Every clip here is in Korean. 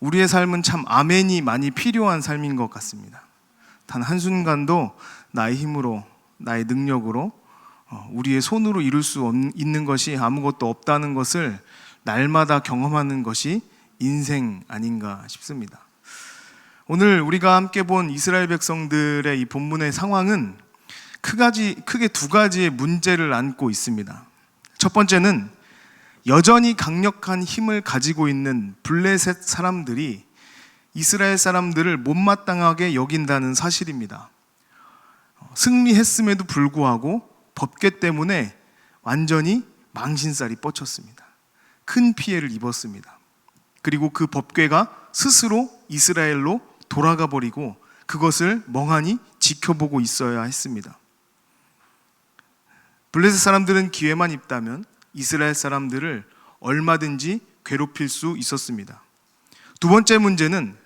우리의 삶은 참 아멘이 많이 필요한 삶인 것 같습니다. 단 한순간도 나의 힘으로, 나의 능력으로, 우리의 손으로 이룰 수 있는 것이 아무것도 없다는 것을 날마다 경험하는 것이 인생 아닌가 싶습니다. 오늘 우리가 함께 본 이스라엘 백성들의 이 본문의 상황은 크게 두 가지의 문제를 안고 있습니다. 첫 번째는 여전히 강력한 힘을 가지고 있는 블레셋 사람들이 이스라엘 사람들을 못마땅하게 여긴다는 사실입니다. 승리했음에도 불구하고 법궤 때문에 완전히 망신살이 뻗쳤습니다. 큰 피해를 입었습니다. 그리고 그 법궤가 스스로 이스라엘로 돌아가 버리고 그것을 멍하니 지켜보고 있어야 했습니다. 블레셋 사람들은 기회만 있다면 이스라엘 사람들을 얼마든지 괴롭힐 수 있었습니다. 두 번째 문제는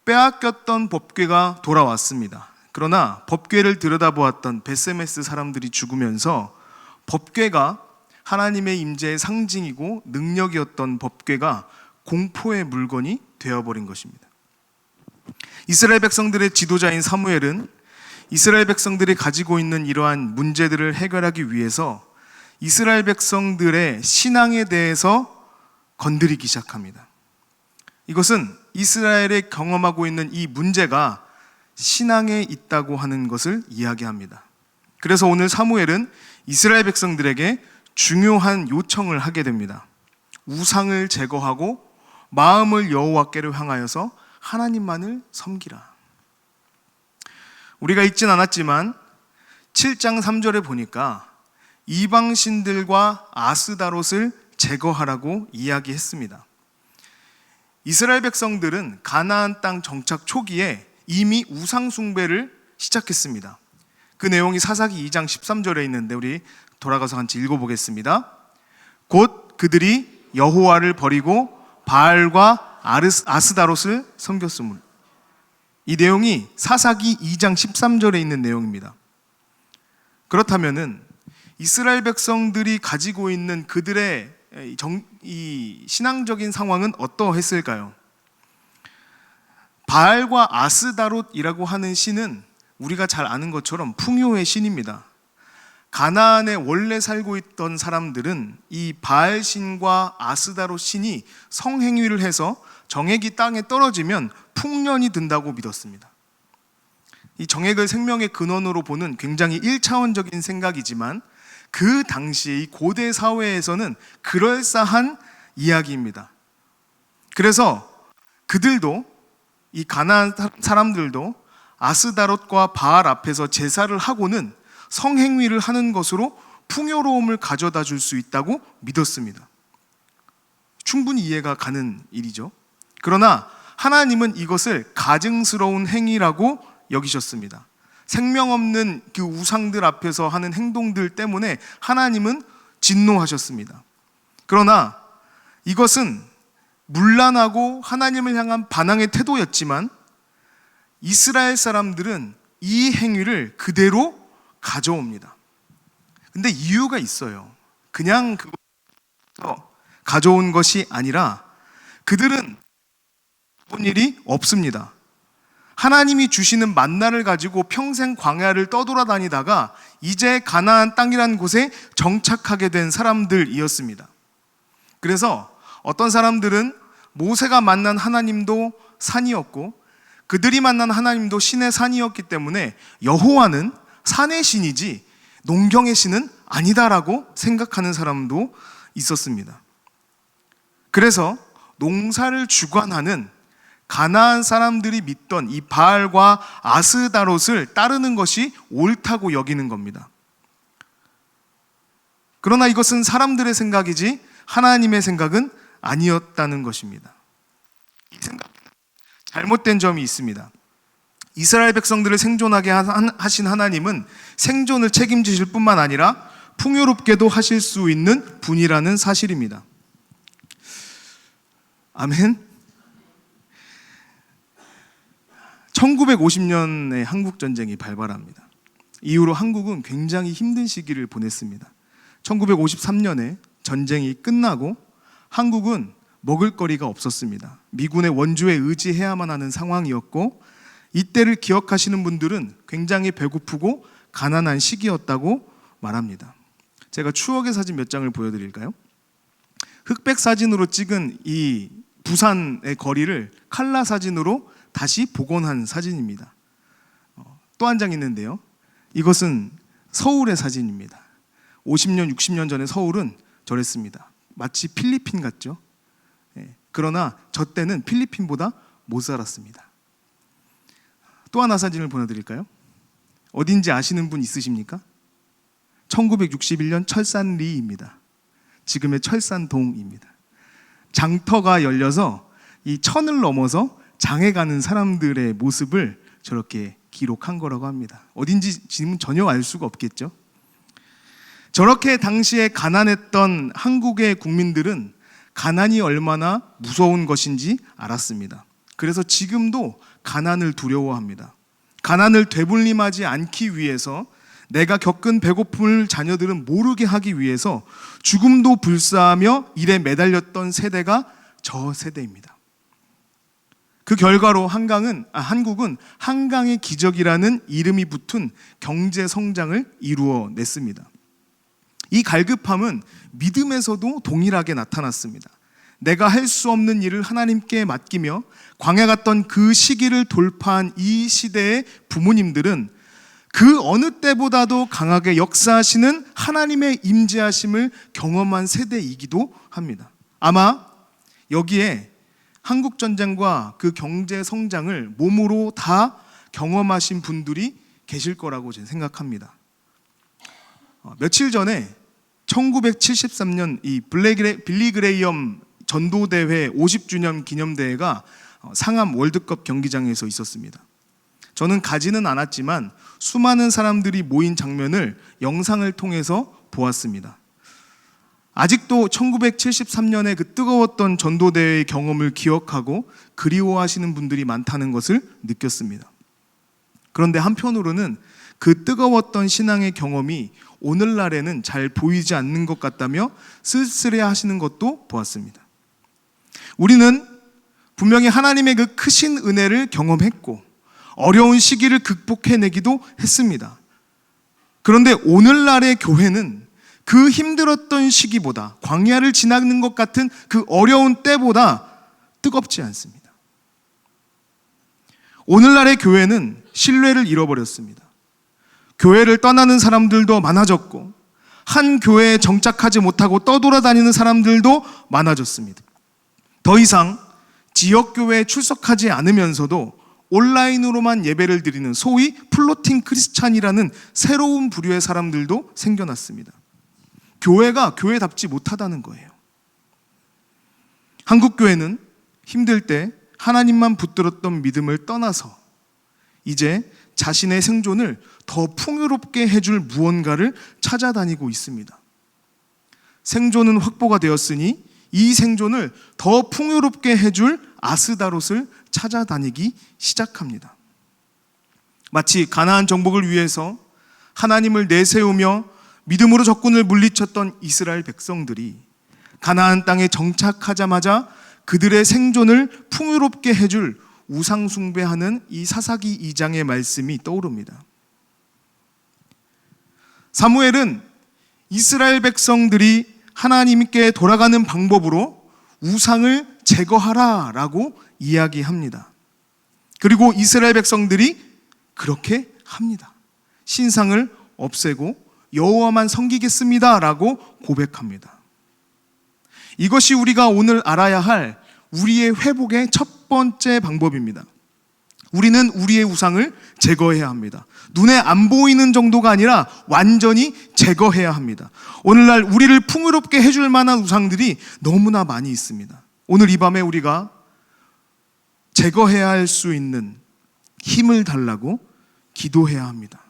빼앗겼던 법궤가 돌아왔습니다. 그러나 법궤를 들여다보았던 베세메스 사람들이 죽으면서 법궤가 하나님의 임재의 상징이고 능력이었던 법궤가 공포의 물건이 되어버린 것입니다. 이스라엘 백성들의 지도자인 사무엘은 이스라엘 백성들이 가지고 있는 이러한 문제들을 해결하기 위해서 이스라엘 백성들의 신앙에 대해서 건드리기 시작합니다. 이것은 이스라엘이 경험하고 있는 이 문제가 신앙에 있다고 하는 것을 이야기합니다. 그래서 오늘 사무엘은 이스라엘 백성들에게 중요한 요청을 하게 됩니다. 우상을 제거하고 마음을 여호와께로 향하여서 하나님만을 섬기라. 우리가 읽진 않았지만 7장 3절에 보니까 이방신들과 아스다롯을 제거하라고 이야기했습니다. 이스라엘 백성들은 가나안 땅 정착 초기에 이미 우상 숭배를 시작했습니다. 그 내용이 사사기 2장 13절에 있는데 우리 돌아가서 같이 읽어보겠습니다. 곧 그들이 여호와를 버리고 바알과 아스다롯을 섬겼으므로. 이 내용이 사사기 2장 13절에 있는 내용입니다. 그렇다면은 이스라엘 백성들이 가지고 있는 그들의 이 신앙적인 상황은 어떠했을까요? 바알과 아스다롯이라고 하는 신은 우리가 잘 아는 것처럼 풍요의 신입니다. 가나안에 원래 살고 있던 사람들은 이 바알 신과 아스다롯 신이 성행위를 해서 정액이 땅에 떨어지면 풍년이 든다고 믿었습니다. 이 정액을 생명의 근원으로 보는 굉장히 1차원적인 생각이지만 그 당시에 이 고대 사회에서는 그럴싸한 이야기입니다. 그래서 그들도, 이 가나안 사람들도 아스다롯과 바알 앞에서 제사를 하고는 성행위를 하는 것으로 풍요로움을 가져다 줄 수 있다고 믿었습니다. 충분히 이해가 가는 일이죠. 그러나 하나님은 이것을 가증스러운 행위라고 여기셨습니다. 생명 없는 그 우상들 앞에서 하는 행동들 때문에 하나님은 진노하셨습니다. 그러나 이것은 문란하고 하나님을 향한 반항의 태도였지만 이스라엘 사람들은 이 행위를 그대로 가져옵니다. 근데 이유가 있어요. 그냥 그거 가져온 것이 아니라 그들은 본 일이 없습니다. 하나님이 주시는 만나를 가지고 평생 광야를 떠돌아다니다가 이제 가나안 땅이라는 곳에 정착하게 된 사람들이었습니다. 그래서 어떤 사람들은 모세가 만난 하나님도 산이었고 그들이 만난 하나님도 신의 산이었기 때문에 여호와는 산의 신이지 농경의 신은 아니다라고 생각하는 사람도 있었습니다. 그래서 농사를 주관하는 가나안 사람들이 믿던 이 바알과 아스다롯을 따르는 것이 옳다고 여기는 겁니다. 그러나 이것은 사람들의 생각이지 하나님의 생각은 아니었다는 것입니다. 이 생각은 잘못된 점이 있습니다. 이스라엘 백성들을 생존하게 하신 하나님은 생존을 책임지실 뿐만 아니라 풍요롭게도 하실 수 있는 분이라는 사실입니다. 아멘. 1950년에 한국전쟁이 발발합니다. 이후로 한국은 굉장히 힘든 시기를 보냈습니다. 1953년에 전쟁이 끝나고 한국은 먹을거리가 없었습니다. 미군의 원조에 의지해야만 하는 상황이었고, 이때를 기억하시는 분들은 굉장히 배고프고 가난한 시기였다고 말합니다. 제가 추억의 사진 몇 장을 보여드릴까요? 흑백 사진으로 찍은 이 부산의 거리를 칼라 사진으로 다시 복원한 사진입니다. 또 한 장 있는데요. 이것은 서울의 사진입니다. 50년, 60년 전에 서울은 저랬습니다. 마치 필리핀 같죠? 그러나 저 때는 필리핀보다 못 살았습니다. 또 하나 사진을 보여드릴까요? 어딘지 아시는 분 있으십니까? 1961년 철산리입니다. 지금의 철산동입니다. 장터가 열려서 이 천을 넘어서 장에 가는 사람들의 모습을 저렇게 기록한 거라고 합니다. 어딘지 지금 전혀 알 수가 없겠죠? 저렇게 당시에 가난했던 한국의 국민들은 가난이 얼마나 무서운 것인지 알았습니다. 그래서 지금도 가난을 두려워합니다. 가난을 되물림하지 않기 위해서, 내가 겪은 배고픔을 자녀들은 모르게 하기 위해서 죽음도 불사하며 일에 매달렸던 세대가 저 세대입니다. 그 결과로 한국은 한강의 기적이라는 이름이 붙은 경제 성장을 이루어냈습니다. 이 갈급함은 믿음에서도 동일하게 나타났습니다. 내가 할 수 없는 일을 하나님께 맡기며 광야 같던 그 시기를 돌파한 이 시대의 부모님들은 그 어느 때보다도 강하게 역사하시는 하나님의 임재하심을 경험한 세대이기도 합니다. 아마 여기에 한국전쟁과 그 경제 성장을 몸으로 다 경험하신 분들이 계실 거라고 저는 생각합니다. 며칠 전에 1973년 이 빌리 그레이엄 전도대회 50주년 기념대회가 상암 월드컵 경기장에서 있었습니다. 저는 가지는 않았지만 수많은 사람들이 모인 장면을 영상을 통해서 보았습니다. 아직도 1973년의 그 뜨거웠던 전도대회의 경험을 기억하고 그리워하시는 분들이 많다는 것을 느꼈습니다. 그런데 한편으로는 그 뜨거웠던 신앙의 경험이 오늘날에는 잘 보이지 않는 것 같다며 쓸쓸해 하시는 것도 보았습니다. 우리는 분명히 하나님의 그 크신 은혜를 경험했고 어려운 시기를 극복해내기도 했습니다. 그런데 오늘날의 교회는 그 힘들었던 시기보다, 광야를 지나는 것 같은 그 어려운 때보다 뜨겁지 않습니다. 오늘날의 교회는 신뢰를 잃어버렸습니다. 교회를 떠나는 사람들도 많아졌고 한 교회에 정착하지 못하고 떠돌아다니는 사람들도 많아졌습니다. 더 이상 지역교회에 출석하지 않으면서도 온라인으로만 예배를 드리는 소위 플로팅 크리스찬이라는 새로운 부류의 사람들도 생겨났습니다. 교회가 교회답지 못하다는 거예요. 한국교회는 힘들 때 하나님만 붙들었던 믿음을 떠나서 이제 자신의 생존을 더 풍요롭게 해줄 무언가를 찾아다니고 있습니다. 생존은 확보가 되었으니 이 생존을 더 풍요롭게 해줄 아스다롯을 찾아다니기 시작합니다. 마치 가나안 정복을 위해서 하나님을 내세우며 믿음으로 적군을 물리쳤던 이스라엘 백성들이 가나안 땅에 정착하자마자 그들의 생존을 풍요롭게 해줄 우상 숭배하는 이 사사기 2장의 말씀이 떠오릅니다. 사무엘은 이스라엘 백성들이 하나님께 돌아가는 방법으로 우상을 제거하라라고 이야기합니다. 그리고 이스라엘 백성들이 그렇게 합니다. 신상을 없애고 여호와만 섬기겠습니다라고 고백합니다. 이것이 우리가 오늘 알아야 할 우리의 회복의 첫 번째 방법입니다. 우리는 우리의 우상을 제거해야 합니다. 눈에 안 보이는 정도가 아니라 완전히 제거해야 합니다. 오늘날 우리를 풍요롭게 해줄 만한 우상들이 너무나 많이 있습니다. 오늘 이 밤에 우리가 제거해야 할 수 있는 힘을 달라고 기도해야 합니다.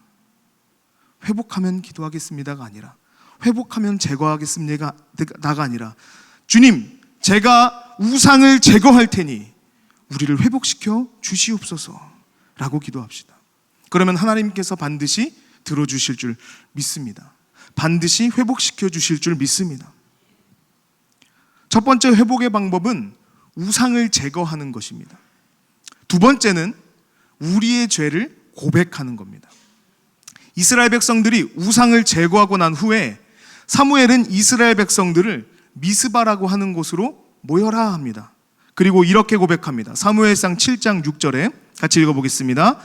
회복하면 기도하겠습니다가 아니라, 회복하면 제거하겠습니다가 아니라, 주님, 제가 우상을 제거할 테니 우리를 회복시켜 주시옵소서 라고 기도합시다. 그러면 하나님께서 반드시 들어주실 줄 믿습니다. 반드시 회복시켜 주실 줄 믿습니다. 첫 번째 회복의 방법은 우상을 제거하는 것입니다. 두 번째는 우리의 죄를 고백하는 겁니다. 이스라엘 백성들이 우상을 제거하고 난 후에 사무엘은 이스라엘 백성들을 미스바라고 하는 곳으로 모여라 합니다. 그리고 이렇게 고백합니다. 사무엘상 7장 6절에 같이 읽어보겠습니다.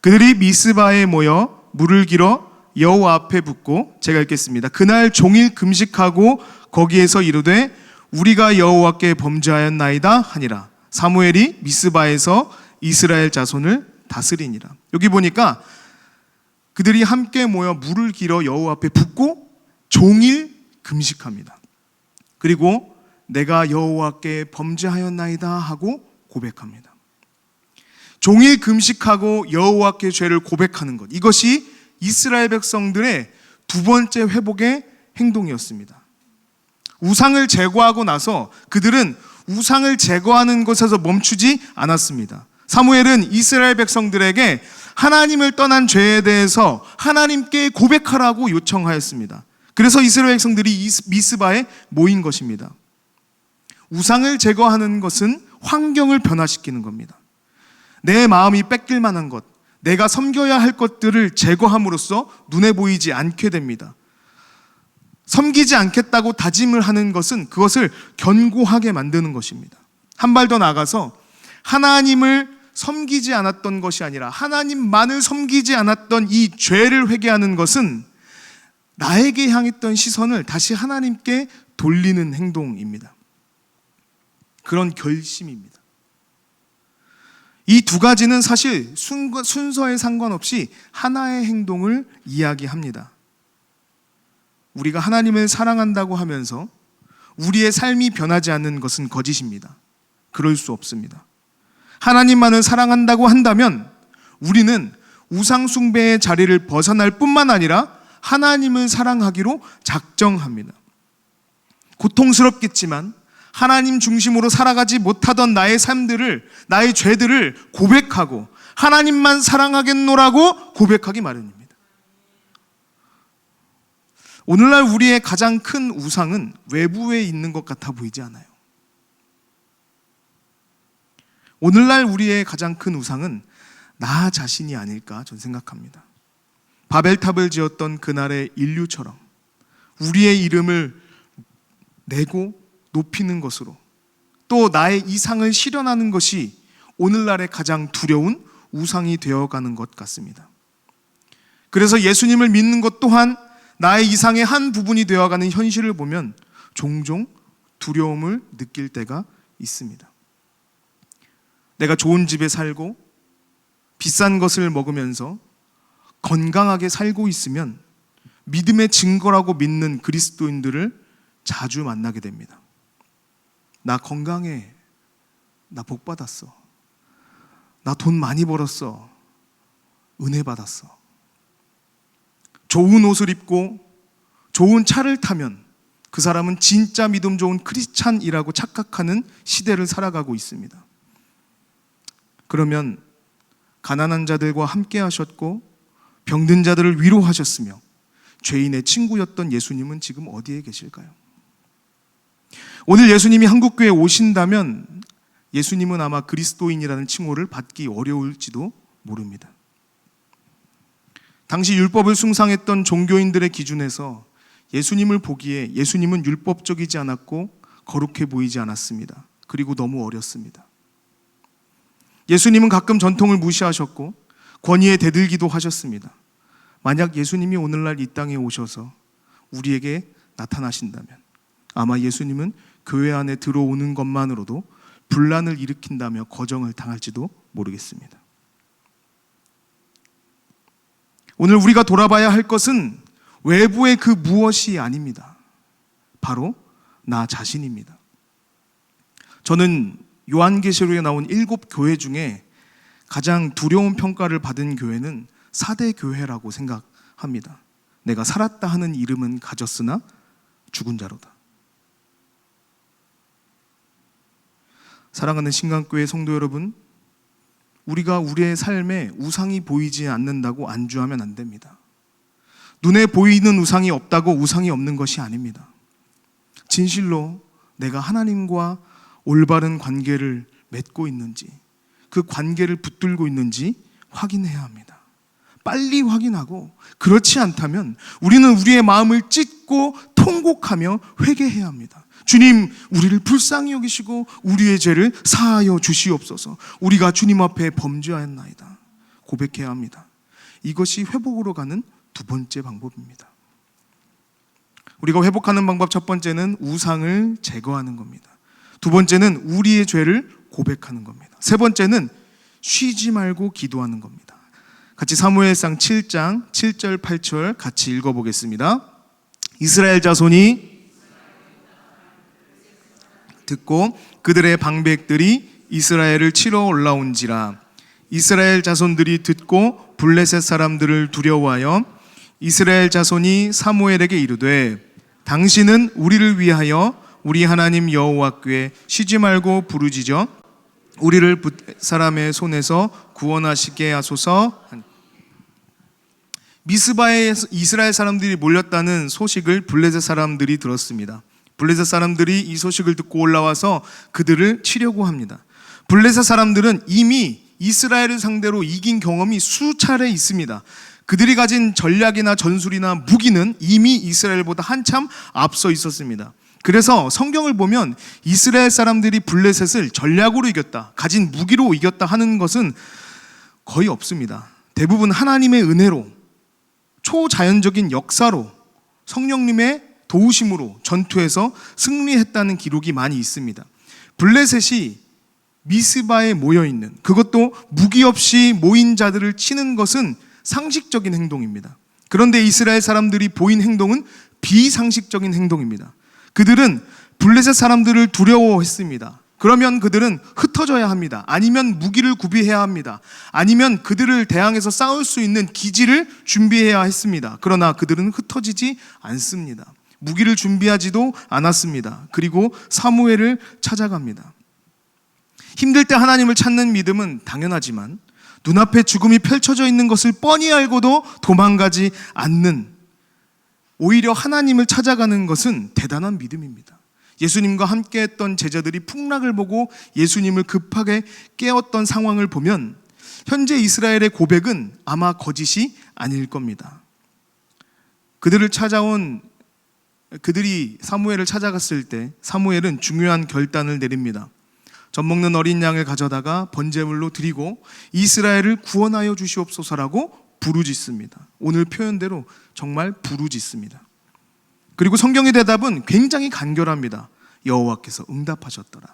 그들이 미스바에 모여 물을 길어 여호와 앞에 붓고, 제가 읽겠습니다. 그날 종일 금식하고 거기에서 이르되 우리가 여호와께 범죄하였나이다 하니라. 사무엘이 미스바에서 이스라엘 자손을 다스리니라. 여기 보니까 그들이 함께 모여 물을 길어 여호와 앞에 붓고 종일 금식합니다. 그리고 내가 여호와께 범죄하였나이다 하고 고백합니다. 종일 금식하고 여호와께 죄를 고백하는 것, 이것이 이스라엘 백성들의 두 번째 회복의 행동이었습니다. 우상을 제거하고 나서 그들은 우상을 제거하는 것에서 멈추지 않았습니다. 사무엘은 이스라엘 백성들에게 하나님을 떠난 죄에 대해서 하나님께 고백하라고 요청하였습니다. 그래서 이스라엘 백성들이 미스바에 모인 것입니다. 우상을 제거하는 것은 환경을 변화시키는 겁니다. 내 마음이 뺏길 만한 것, 내가 섬겨야 할 것들을 제거함으로써 눈에 보이지 않게 됩니다. 섬기지 않겠다고 다짐을 하는 것은 그것을 견고하게 만드는 것입니다. 한 발 더 나아가서 하나님을 섬기지 않았던 것이 아니라 하나님만을 섬기지 않았던 이 죄를 회개하는 것은 나에게 향했던 시선을 다시 하나님께 돌리는 행동입니다. 그런 결심입니다. 이 두 가지는 사실 순서에 상관없이 하나의 행동을 이야기합니다. 우리가 하나님을 사랑한다고 하면서 우리의 삶이 변하지 않는 것은 거짓입니다. 그럴 수 없습니다. 하나님만을 사랑한다고 한다면 우리는 우상 숭배의 자리를 벗어날 뿐만 아니라 하나님을 사랑하기로 작정합니다. 고통스럽겠지만 하나님 중심으로 살아가지 못하던 나의 삶들을, 나의 죄들을 고백하고 하나님만 사랑하겠노라고 고백하기 마련입니다. 오늘날 우리의 가장 큰 우상은 외부에 있는 것 같아 보이지 않아요. 오늘날 우리의 가장 큰 우상은 나 자신이 아닐까 저는 생각합니다. 바벨탑을 지었던 그날의 인류처럼 우리의 이름을 내고 높이는 것으로, 또 나의 이상을 실현하는 것이 오늘날의 가장 두려운 우상이 되어가는 것 같습니다. 그래서 예수님을 믿는 것 또한 나의 이상의 한 부분이 되어가는 현실을 보면 종종 두려움을 느낄 때가 있습니다. 내가 좋은 집에 살고 비싼 것을 먹으면서 건강하게 살고 있으면 믿음의 증거라고 믿는 그리스도인들을 자주 만나게 됩니다. 나 건강해. 나 복 받았어. 나 돈 많이 벌었어. 은혜 받았어. 좋은 옷을 입고 좋은 차를 타면 그 사람은 진짜 믿음 좋은 크리스찬이라고 착각하는 시대를 살아가고 있습니다. 그러면 가난한 자들과 함께 하셨고 병든 자들을 위로하셨으며 죄인의 친구였던 예수님은 지금 어디에 계실까요? 오늘 예수님이 한국교회에 오신다면 예수님은 아마 그리스도인이라는 칭호를 받기 어려울지도 모릅니다. 당시 율법을 숭상했던 종교인들의 기준에서 예수님을 보기에 예수님은 율법적이지 않았고 거룩해 보이지 않았습니다. 그리고 너무 어렸습니다. 예수님은 가끔 전통을 무시하셨고 권위에 대들기도 하셨습니다. 만약 예수님이 오늘날 이 땅에 오셔서 우리에게 나타나신다면 아마 예수님은 교회 안에 들어오는 것만으로도 분란을 일으킨다며 거정을 당할지도 모르겠습니다. 오늘 우리가 돌아봐야 할 것은 외부의 그 무엇이 아닙니다. 바로 나 자신입니다. 저는 요한계시록에 나온 7교회 중에 가장 두려운 평가를 받은 교회는 사대교회라고 생각합니다. 내가 살았다 하는 이름은 가졌으나 죽은 자로다. 사랑하는 신강교회 성도 여러분, 우리가 우리의 삶에 우상이 보이지 않는다고 안주하면 안 됩니다. 눈에 보이는 우상이 없다고 우상이 없는 것이 아닙니다. 진실로 내가 하나님과 올바른 관계를 맺고 있는지, 그 관계를 붙들고 있는지 확인해야 합니다. 빨리 확인하고, 그렇지 않다면 우리는 우리의 마음을 찢고 통곡하며 회개해야 합니다. 주님, 우리를 불쌍히 여기시고 우리의 죄를 사하여 주시옵소서. 우리가 주님 앞에 범죄하였나이다. 고백해야 합니다. 이것이 회복으로 가는 두 번째 방법입니다. 우리가 회복하는 방법 첫 번째는 우상을 제거하는 겁니다. 두 번째는 우리의 죄를 고백하는 겁니다. 세 번째는 쉬지 말고 기도하는 겁니다. 같이 사무엘상 7장 7절 8절 같이 읽어보겠습니다. 이스라엘 자손이 듣고 그들의 방백들이 이스라엘을 치러 올라온지라. 이스라엘 자손들이 듣고 블레셋 사람들을 두려워하여 이스라엘 자손이 사무엘에게 이르되 당신은 우리를 위하여 우리 하나님 여호와께 쉬지 말고 부르짖어 우리를 사람의 손에서 구원하시게 하소서. 미스바에 이스라엘 사람들이 몰렸다는 소식을 블레셋 사람들이 들었습니다. 블레셋 사람들이 이 소식을 듣고 올라와서 그들을 치려고 합니다. 블레셋 사람들은 이미 이스라엘을 상대로 이긴 경험이 수차례 있습니다. 그들이 가진 전략이나 전술이나 무기는 이미 이스라엘보다 한참 앞서 있었습니다. 그래서 성경을 보면 이스라엘 사람들이 블레셋을 전략으로 이겼다, 가진 무기로 이겼다 하는 것은 거의 없습니다. 대부분 하나님의 은혜로, 초자연적인 역사로, 성령님의 도우심으로 전투에서 승리했다는 기록이 많이 있습니다. 블레셋이 미스바에 모여있는, 그것도 무기 없이 모인 자들을 치는 것은 상식적인 행동입니다. 그런데 이스라엘 사람들이 보인 행동은 비상식적인 행동입니다. 그들은 블레셋 사람들을 두려워했습니다. 그러면 그들은 흩어져야 합니다. 아니면 무기를 구비해야 합니다. 아니면 그들을 대항해서 싸울 수 있는 기지를 준비해야 했습니다. 그러나 그들은 흩어지지 않습니다. 무기를 준비하지도 않았습니다. 그리고 사무엘을 찾아갑니다. 힘들 때 하나님을 찾는 믿음은 당연하지만 눈앞에 죽음이 펼쳐져 있는 것을 뻔히 알고도 도망가지 않는, 오히려 하나님을 찾아가는 것은 대단한 믿음입니다. 예수님과 함께 했던 제자들이 풍락을 보고 예수님을 급하게 깨웠던 상황을 보면 현재 이스라엘의 고백은 아마 거짓이 아닐 겁니다. 그들이 사무엘을 찾아갔을 때 사무엘은 중요한 결단을 내립니다. 젖 먹는 어린 양을 가져다가 번제물로 드리고 이스라엘을 구원하여 주시옵소서라고 부르짖습니다. 오늘 표현대로 정말 부르짖습니다. 그리고 성경의 대답은 굉장히 간결합니다. 여호와께서 응답하셨더라.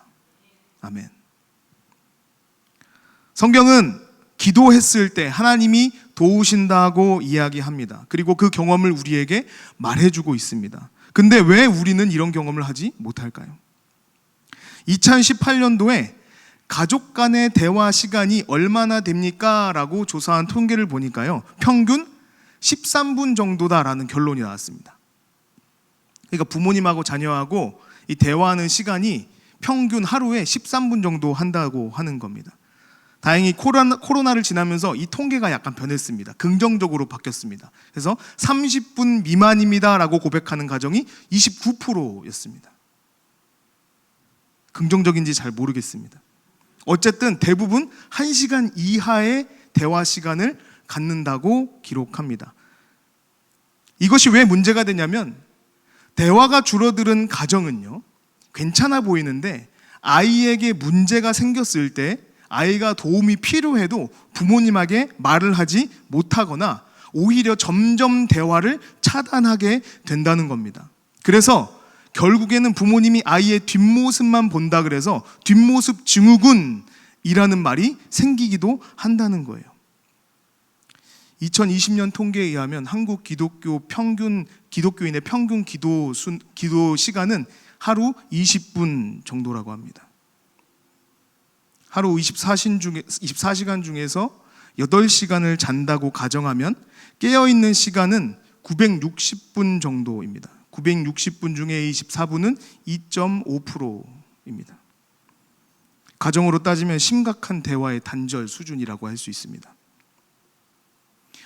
아멘. 성경은 기도했을 때 하나님이 도우신다고 이야기합니다. 그리고 그 경험을 우리에게 말해주고 있습니다. 근데 왜 우리는 이런 경험을 하지 못할까요? 2018년도에 가족 간의 대화 시간이 얼마나 됩니까? 라고 조사한 통계를 보니까요, 평균 13분 정도다라는 결론이 나왔습니다. 그러니까 부모님하고 자녀하고 이 대화하는 시간이 평균 하루에 13분 정도 한다고 하는 겁니다. 다행히 코로나를 지나면서 이 통계가 약간 변했습니다. 긍정적으로 바뀌었습니다. 그래서 30분 미만입니다 라고 고백하는 가정이 29%였습니다. 긍정적인지 잘 모르겠습니다. 어쨌든 대부분 1시간 이하의 대화 시간을 갖는다고 기록합니다. 이것이 왜 문제가 되냐면, 대화가 줄어드는 가정은요, 괜찮아 보이는데 아이에게 문제가 생겼을 때 아이가 도움이 필요해도 부모님에게 말을 하지 못하거나 오히려 점점 대화를 차단하게 된다는 겁니다. 그래서 결국에는 부모님이 아이의 뒷모습만 본다 그래서 뒷모습 증후군이라는 말이 생기기도 한다는 거예요. 2020년 통계에 의하면 한국 기독교인의 평균 기도 시간은 하루 20분 정도라고 합니다. 하루 24시간 중에서 8시간을 잔다고 가정하면 깨어있는 시간은 960분 정도입니다. 960분 중에 24분은 2.5%입니다. 가정으로 따지면 심각한 대화의 단절 수준이라고 할 수 있습니다.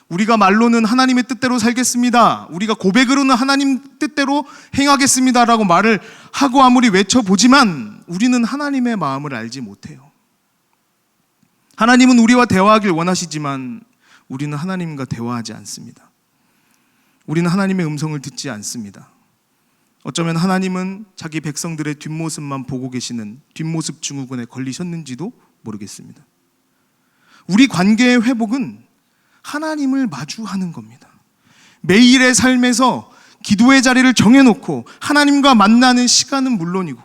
우리가 말로는 하나님의 뜻대로 살겠습니다, 우리가 고백으로는 하나님 뜻대로 행하겠습니다라고 말을 하고 아무리 외쳐보지만 우리는 하나님의 마음을 알지 못해요. 하나님은 우리와 대화하길 원하시지만 우리는 하나님과 대화하지 않습니다. 우리는 하나님의 음성을 듣지 않습니다. 어쩌면 하나님은 자기 백성들의 뒷모습만 보고 계시는 뒷모습 증후군에 걸리셨는지도 모르겠습니다. 우리 관계의 회복은 하나님을 마주하는 겁니다. 매일의 삶에서 기도의 자리를 정해놓고 하나님과 만나는 시간은 물론이고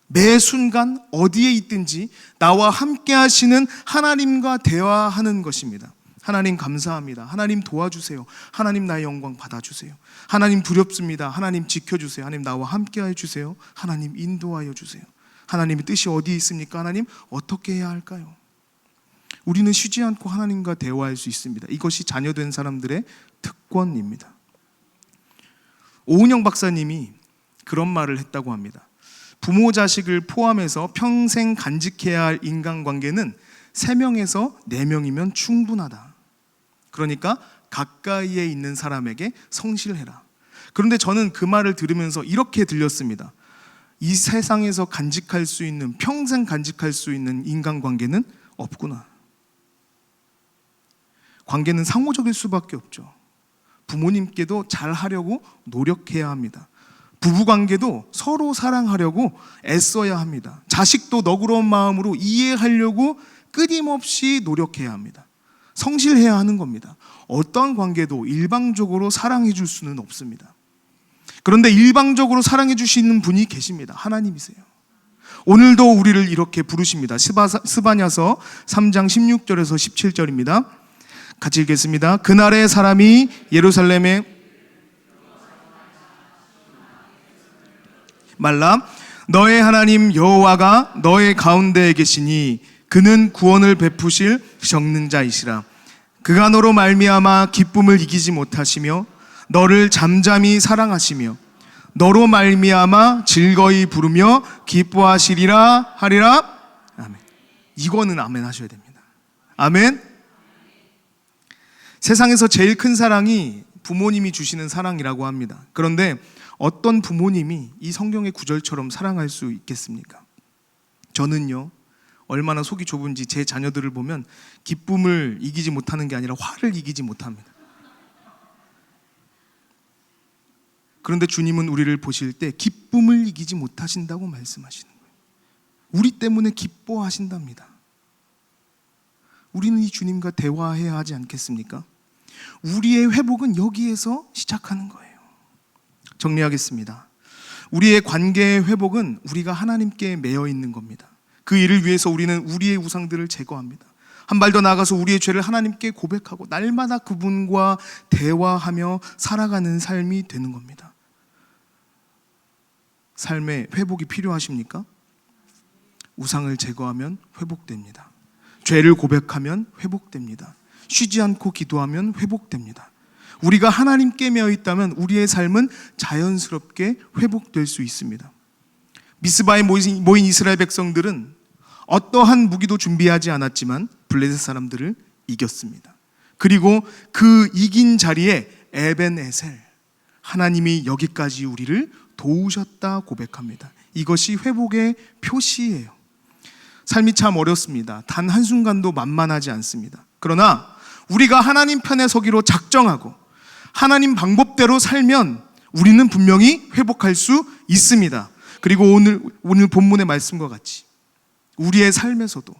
매 순간 어디에 있든지 나와 함께 하시는 하나님과 대화하는 것입니다. 하나님 감사합니다. 하나님 도와주세요. 하나님 나의 영광 받아주세요. 하나님 두렵습니다. 하나님 지켜주세요. 하나님 나와 함께 해주세요. 하나님 인도하여 주세요. 하나님의 뜻이 어디에 있습니까? 하나님 어떻게 해야 할까요? 우리는 쉬지 않고 하나님과 대화할 수 있습니다. 이것이 자녀된 사람들의 특권입니다. 오은영 박사님이 그런 말을 했다고 합니다. 부모 자식을 포함해서 평생 간직해야 할 인간관계는 3명에서 4명이면 충분하다. 그러니까 가까이에 있는 사람에게 성실해라. 그런데 저는 그 말을 들으면서 이렇게 들렸습니다. 이 세상에서 간직할 수 있는, 평생 간직할 수 있는 인간관계는 없구나. 관계는 상호적일 수밖에 없죠. 부모님께도 잘하려고 노력해야 합니다. 부부관계도 서로 사랑하려고 애써야 합니다. 자식도 너그러운 마음으로 이해하려고 끊임없이 노력해야 합니다. 성실해야 하는 겁니다. 어떤 관계도 일방적으로 사랑해 줄 수는 없습니다. 그런데 일방적으로 사랑해 주시는 분이 계십니다. 하나님이세요. 오늘도 우리를 이렇게 부르십니다. 스바냐서 3장 16절에서 17절입니다. 같이 읽겠습니다. 그날의 사람이 예루살렘에 말라 너의 하나님 여호와가 너의 가운데에 계시니 그는 구원을 베푸실 적는 자이시라. 그가 너로 말미암아 기쁨을 이기지 못하시며 너를 잠잠히 사랑하시며 너로 말미암아 즐거이 부르며 기뻐하시리라 하리라. 아멘. 이거는 아멘 하셔야 됩니다. 아멘. 세상에서 제일 큰 사랑이 부모님이 주시는 사랑이라고 합니다. 그런데 어떤 부모님이 이 성경의 구절처럼 사랑할 수 있겠습니까? 저는요, 얼마나 속이 좁은지 제 자녀들을 보면 기쁨을 이기지 못하는 게 아니라 화를 이기지 못합니다. 그런데 주님은 우리를 보실 때 기쁨을 이기지 못하신다고 말씀하시는 거예요. 우리 때문에 기뻐하신답니다. 우리는 이 주님과 대화해야 하지 않겠습니까? 우리의 회복은 여기에서 시작하는 거예요. 정리하겠습니다. 우리의 관계의 회복은 우리가 하나님께 매여 있는 겁니다. 그 일을 위해서 우리는 우리의 우상들을 제거합니다. 한 발 더 나아가서 우리의 죄를 하나님께 고백하고 날마다 그분과 대화하며 살아가는 삶이 되는 겁니다. 삶의 회복이 필요하십니까? 우상을 제거하면 회복됩니다. 죄를 고백하면 회복됩니다. 쉬지 않고 기도하면 회복됩니다. 우리가 하나님께 매여 있다면 우리의 삶은 자연스럽게 회복될 수 있습니다. 미스바에 모인 이스라엘 백성들은 어떠한 무기도 준비하지 않았지만 블레셋 사람들을 이겼습니다. 그리고 그 이긴 자리에 에벤에셀, 하나님이 여기까지 우리를 도우셨다 고백합니다. 이것이 회복의 표시예요. 삶이 참 어렵습니다. 단 한순간도 만만하지 않습니다. 그러나 우리가 하나님 편에 서기로 작정하고 하나님 방법대로 살면 우리는 분명히 회복할 수 있습니다. 그리고 오늘 본문의 말씀과 같이 우리의 삶에서도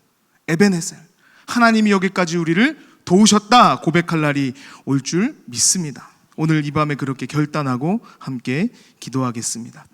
에벤에셀, 하나님이 여기까지 우리를 도우셨다 고백할 날이 올 줄 믿습니다. 오늘 이 밤에 그렇게 결단하고 함께 기도하겠습니다.